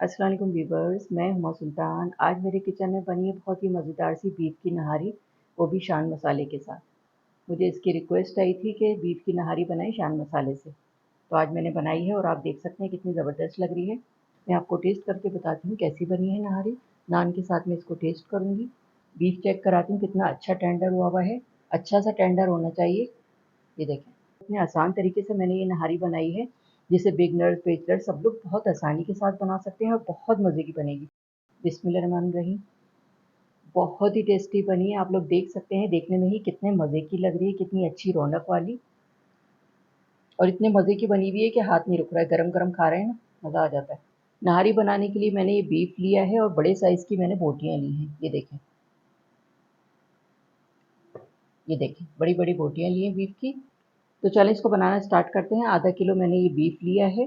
अस्सलाम वालेकुम व्यूवर्स, मैं हुमा सुल्तान। आज मेरे किचन में बनी है बहुत ही मज़ेदार सी बीफ की नहारी, वो भी शान मसाले के साथ। मुझे इसकी रिक्वेस्ट आई थी कि बीफ की नहारी बनाएं शान मसाले से, तो आज मैंने बनाई है और आप देख सकते हैं कितनी ज़बरदस्त लग रही है। मैं आपको टेस्ट करके बताती हूँ कैसी बनी है नहारी। नान के साथ मैं इसको टेस्ट करूँगी। बीफ चेक कराती हूँ कितना अच्छा टेंडर हुआ है, अच्छा सा टेंडर होना चाहिए। ये देखें, इतने आसान तरीके से मैंने ये नहारी बनाई है जिसे बिगनर्स बेचलर सब लोग बहुत आसानी के साथ बना सकते हैं और बहुत मज़े की बनेगी। बिस्मिल्लाहिर्रहमानिर्रहीम। बहुत ही टेस्टी बनी है, आप लोग देख सकते हैं, देखने में ही कितने मज़े की लग रही है, कितनी अच्छी रौनक वाली और इतने मज़े की बनी हुई है कि हाथ नहीं रुक रहा है। गरम गरम खा रहे हैं ना, मज़ा आ जाता है। नहारी बनाने के लिए मैंने ये बीफ लिया है और बड़े साइज़ की मैंने बोटियाँ ली हैं। ये देखें, ये देखें, बड़ी बड़ी बोटियाँ ली हैं बीफ की। तो चलें इसको बनाना स्टार्ट करते हैं। आधा किलो मैंने ये बीफ लिया है।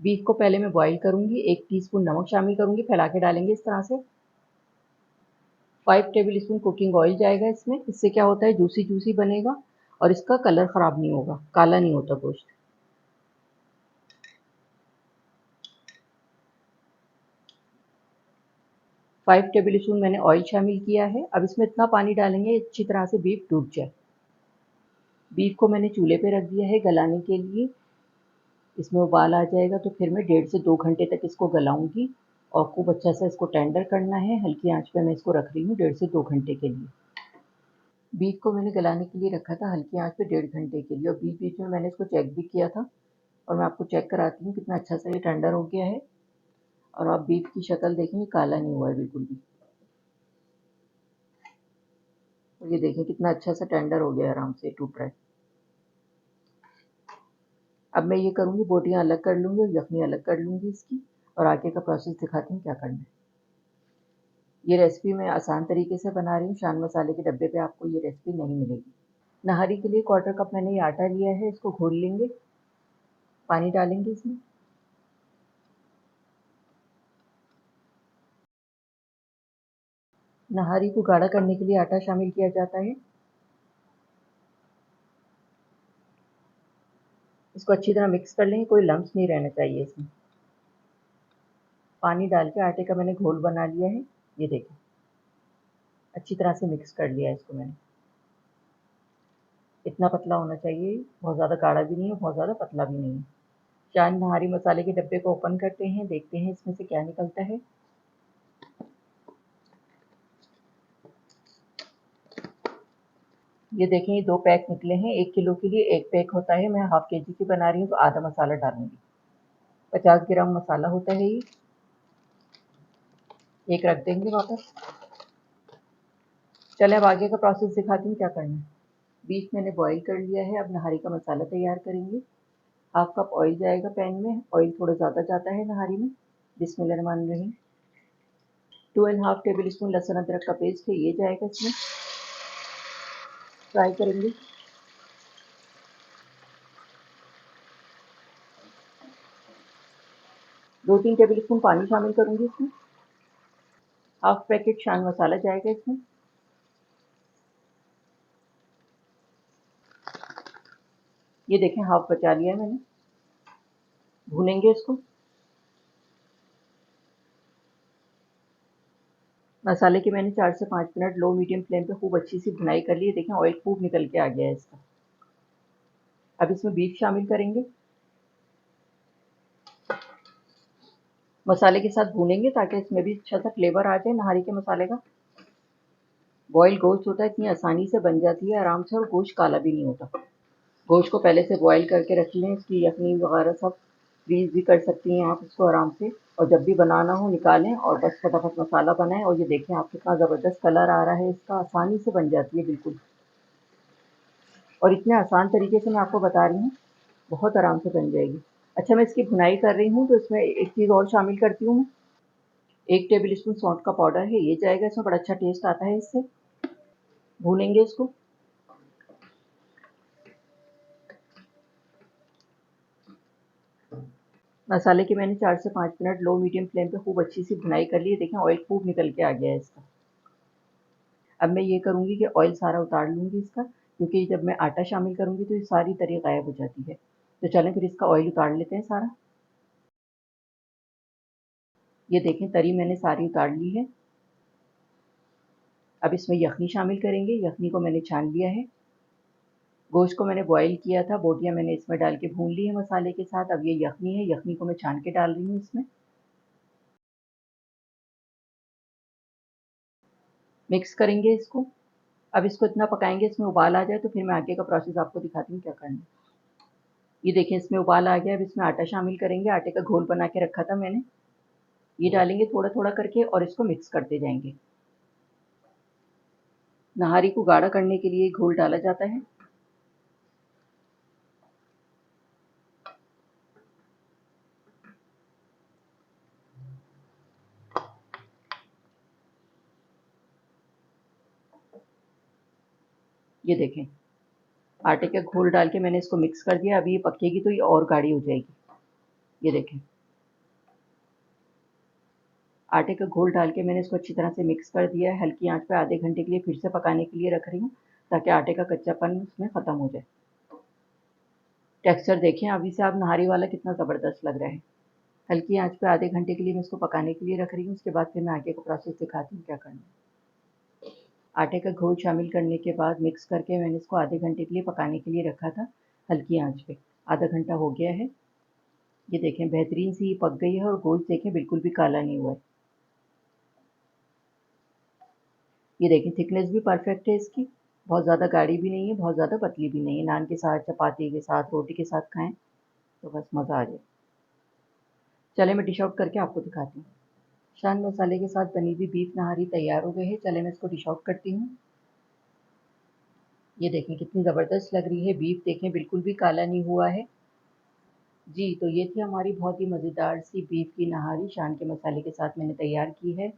बीफ को पहले मैं बॉईल करूँगी, 1 टीस्पून नमक शामिल करूँगी, फैला के डालेंगे इस तरह से। 5 टेबल स्पून कुकिंग ऑयल जाएगा इसमें। इससे क्या होता है, जूसी जूसी बनेगा और इसका कलर ख़राब नहीं होगा, काला नहीं होता गोश्त। 5 टेबल स्पून मैंने ऑयल शामिल किया है। अब इसमें इतना पानी डालेंगे अच्छी तरह से बीफ डूब जाए। बीफ को मैंने चूल्हे पे रख दिया है गलाने के लिए। इसमें उबाल आ जाएगा तो फिर मैं 1.5 से 2 घंटे तक इसको गलाऊंगी और खूब अच्छा सा इसको टेंडर करना है। हल्की आंच पे मैं इसको रख रही हूँ 1.5 से 2 घंटे के लिए। बीफ को मैंने गलाने के लिए रखा था हल्की आंच पे 1.5 घंटे के लिए और बीच बीच में मैंने इसको चेक भी किया था और मैं आपको चेक कराती हूँ कितना अच्छा सा ये टेंडर हो गया है। और आप बीफ की शक्ल देखें, ये काला नहीं हुआ है बिल्कुल भी। और ये देखें कितना अच्छा सा टेंडर हो गया है, आराम से टूट रहा है। अब मैं ये करूँगी, बोटियाँ अलग कर लूँगी और यखनी अलग कर लूँगी इसकी और आगे का प्रोसेस दिखाती हूँ क्या करना है। ये रेसिपी मैं आसान तरीके से बना रही हूँ, शान मसाले के डब्बे पे आपको ये रेसिपी नहीं मिलेगी। नहारी के लिए 1/4 कप मैंने ये आटा लिया है, इसको घोल लेंगे। पानी डालेंगे इसमें। नहारी को गाढ़ा करने के लिए आटा शामिल किया जाता है। इसको अच्छी तरह मिक्स कर लेंगे, कोई लम्स नहीं रहना चाहिए इसमें। पानी डाल के आटे का मैंने घोल बना लिया है। ये देखिए, अच्छी तरह से मिक्स कर लिया है इसको मैंने। इतना पतला होना चाहिए, बहुत ज़्यादा गाढ़ा भी नहीं है, बहुत ज़्यादा पतला भी नहीं है। शान नहारी मसाले के डब्बे को ओपन करते हैं, देखते हैं इसमें से क्या निकलता है। ये देखें, ये 2 पैक निकले हैं। 1 किलो के लिए 1 पैक होता है। मैं हाफ केजी की बना रही हूँ तो आधा मसाला डालूंगी। 50 ग्राम मसाला होता है ये। एक रख देंगे वापस। चले अब आगे का प्रोसेस दिखाती हूँ क्या करना है। बीफ मैंने बॉईल कर लिया है। अब नहारी का मसाला तैयार करेंगे। हाफ कप ऑयल जाएगा पैन में। ऑयल थोड़ा ज़्यादा जाता है नहारी में। बिस्मिल्लाहिर्रहमानिर्रहीम। 2.5 टेबल स्पून लहसुन अदरक का पेस्ट है, ये जाएगा इसमें। फ्राई करेंगे। 2-3 टेबल स्पून पानी शामिल करूंगी इसमें। हाफ पैकेट शान मसाला जाएगा इसमें। ये देखें, हाफ बचा लिया है मैंने। भूनेंगे इसको। मसाले की मैंने 4 से 5 मिनट लो मीडियम फ्लेम पे खूब अच्छी सी भुनाई कर ली है। देखें, ऑयल खूब निकल के आ गया है इसका। अब इसमें बीफ शामिल करेंगे। मसाले के साथ भूनेंगे ताकि इसमें भी अच्छा सा फ्लेवर आ जाए नहारी के मसाले का। बॉयल गोश्त होता है, इतनी आसानी से बन जाती है आराम से और गोश्त काला भी नहीं होता। गोश्त को पहले से बॉयल करके रख लें, इसकी यखनी वगैरह सब फ्रीज भी कर सकती हैं आप इसको आराम से। और जब भी बनाना हो निकालें और बस फटाफट मसाला बनाएं। और ये देखें आप, कितना ज़बरदस्त कलर आ रहा है इसका, आसानी से बन जाती है बिल्कुल। और इतने आसान तरीके से मैं आपको बता रही हूँ, बहुत आराम से बन जाएगी। अच्छा, मैं इसकी भुनाई कर रही हूँ तो इसमें एक चीज़ और शामिल करती हूँ मैं। 1 टेबल स्पून सौंठ का पाउडर है, ये जाएगा इसमें। बड़ा अच्छा टेस्ट आता है इससे। भूनेंगे इसको। मसाले की मैंने 4 से 5 मिनट लो मीडियम फ्लेम पे खूब अच्छी सी भुनाई कर ली है। देखें, ऑयल खूब निकल के आ गया है इसका। अब मैं ये करूँगी कि ऑयल सारा उतार लूँगी इसका, क्योंकि जब मैं आटा शामिल करूँगी तो ये सारी तरी गायब हो जाती है। तो चलें फिर इसका ऑयल उतार लेते हैं सारा। ये देखें तरी मैंने सारी उतार ली है। अब इसमें यखनी शामिल करेंगे। यखनी को मैंने छान लिया है। गोश्त को मैंने बॉईल किया था, बोटियाँ मैंने इसमें डाल के भून ली है मसाले के साथ। अब ये यखनी है, यखनी को मैं छान के डाल रही हूँ इसमें। मिक्स करेंगे इसको। अब इसको इतना पकाएंगे इसमें उबाल आ जाए, तो फिर मैं आगे का प्रोसेस आपको दिखाती हूँ क्या करना है। ये देखिए इसमें उबाल आ गया। अब इसमें आटा शामिल करेंगे। आटे का घोल बना के रखा था मैंने, ये डालेंगे थोड़ा थोड़ा करके और इसको मिक्स करते जाएंगे। नहारी को गाढ़ा करने के लिए घोल डाला जाता है। ये देखें आटे का घोल डाल के मैंने इसको मिक्स कर दिया। अभी ये पकेगी तो ये और गाढ़ी हो जाएगी। ये देखें आटे का घोल डाल के मैंने इसको अच्छी तरह से मिक्स कर दिया है। हल्की आंच पे आधे घंटे के लिए फिर से पकाने के लिए रख रही हूँ, ताकि आटे का कच्चापन उसमें ख़त्म हो जाए। टेक्सचर देखें अभी से आप नहारी वाला कितना ज़बरदस्त लग रहा है। हल्की आंच पे आधे घंटे के लिए मैं इसको पकाने के लिए रख रही हूँ। उसके बाद फिर मैं आगे का प्रोसेस दिखाती हूँ क्या करना है। आटे का घोल शामिल करने के बाद मिक्स करके मैंने इसको आधे घंटे के लिए पकाने के लिए रखा था हल्की आंच पे। आधा घंटा हो गया है। ये देखें बेहतरीन सी पक गई है और गोश्त देखें बिल्कुल भी काला नहीं हुआ है। ये देखें थिकनेस भी परफेक्ट है इसकी, बहुत ज़्यादा गाढ़ी भी नहीं है, बहुत ज़्यादा पतली भी नहीं है। नान के साथ, चपाती के साथ, रोटी के साथ खाएं तो बस मज़ा आ जाए। चले मैं डिश आउट करके आपको दिखाती हूँ। शान मसाले के साथ बनी हुई बीफ नहारी तैयार हो गई है। चले मैं इसको डिश आउट करती हूँ। ये देखें कितनी ज़बरदस्त लग रही है। बीफ देखें बिल्कुल भी काला नहीं हुआ है। जी, तो ये थी हमारी बहुत ही मज़ेदार सी बीफ की नहारी शान के मसाले के साथ मैंने तैयार की है।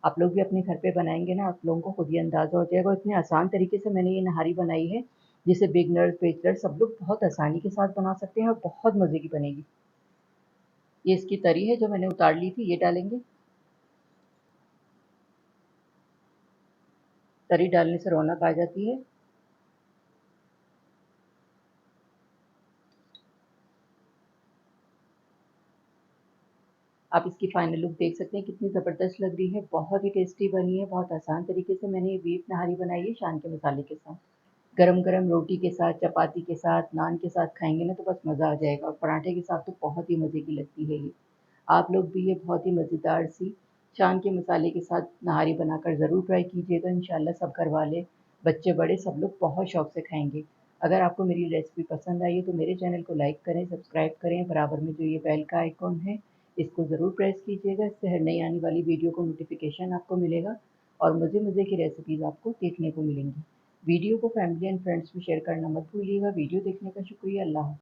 आप लोग भी अपने घर पे बनाएंगे ना, आप लोगों को खुद ही अंदाज़ा हो जाएगा। और इतने आसान तरीके से मैंने ये नहारी बनाई है, जिसे बिगनर्स बेचलर्स सब लोग बहुत आसानी के साथ बना सकते हैं और बहुत मज़े की बनेगी। ये इसकी तरी है जो मैंने उतार ली थी, ये डालेंगे। तरी डालने से रौनक आ जाती है। आप इसकी फाइनल लुक देख सकते हैं कितनी ज़बरदस्त लग रही है। बहुत ही टेस्टी बनी है। बहुत आसान तरीके से मैंने ये बीफ नहारी बनाई है शान के मसाले के साथ। गरम गरम रोटी के साथ, चपाती के साथ, नान के साथ खाएंगे ना तो बस मज़ा आ जाएगा। और पराठे के साथ तो बहुत ही मज़े की लगती है ये। आप लोग भी ये बहुत ही मज़ेदार सी शान के मसाले के साथ नहारी बनाकर ज़रूर ट्राई कीजिएगा। इंशाल्लाह सब घर वाले, बच्चे बड़े सब लोग बहुत शौक से खाएंगे। अगर आपको मेरी रेसिपी पसंद आई है तो मेरे चैनल को लाइक करें, सब्सक्राइब करें। बराबर में जो ये बेल का आइकॉन है इसको ज़रूर प्रेस कीजिएगा। इससे हर नई आने वाली वीडियो को नोटिफिकेशन आपको मिलेगा और मज़े मज़े की रेसिपीज़ आपको देखने को मिलेंगी। वीडियो को फैमिली एंड फ्रेंड्स में शेयर करना मत भूलिएगा। वीडियो देखने का शुक्रिया। अल्लाह।